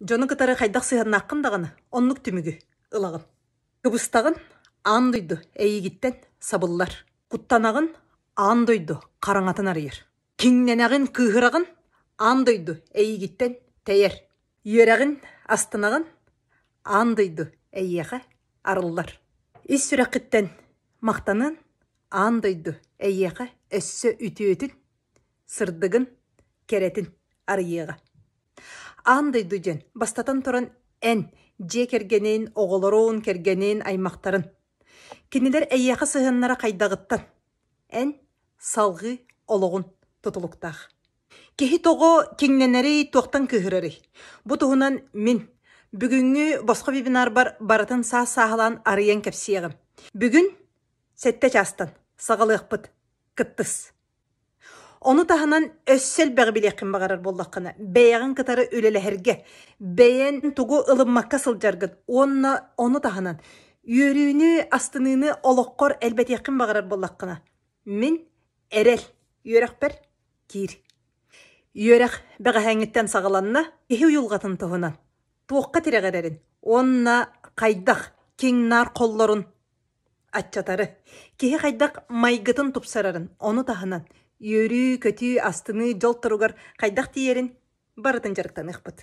Жону кытары хайдақ сыйханнаққын дағаны, оннук түмігі, ылағын. Кыбыстағын ан дойду әйігіттен сабыллар. Құттанағын ан дойду қараңатын арыйыр. Кеңненағын кыхырағын ан дойду әйігіттен тәйер. Үйерағын астынағын ан дойду әйеға арыллар. Ис сүрәқіттен мақтанын ан дойду әйеға өссі үті-өтін, сырдығын керетін арыйыға. Андай дүден бастатан тұран ән же кергенен, оғылыруын кергенен аймақтарын. Кенелер әйеқі сығынлара қайдағыттан. Ән салғы олығын тұтылықтақ. Кехи тоғы кеңненері тоқтан көхірері. Бұ тұғынан мен бүгінгі босқа вебинар бар баратын сағалан арыян кәпсиеғім. Бүгін сәтті жастан сағалық бұд кыттыс. Onu tahanan össel bəği biləqin bağarar bollaqına. Bəyəğin qıtarı ölələhərgə. Bəyən tuğu ılınmaqqa sılcargın. Onu tahanan yörüğünü, astınını oloqqor əlbət yaqin bağarar bollaqına. Min ərəl. Yörək bər kir. Yörək bəği həngitten sağalanına kehi uyulğatın tuğunan. Tuğqa tirəğərərin. Onna qaydaq kengnar qolların atçatarı. Kehi qaydaq maygıtın tupsararın. Onu tahanan Yörü, kötü, astını, jol turugar, qaydaq tiyerін барытын жарықтан ұқпыд.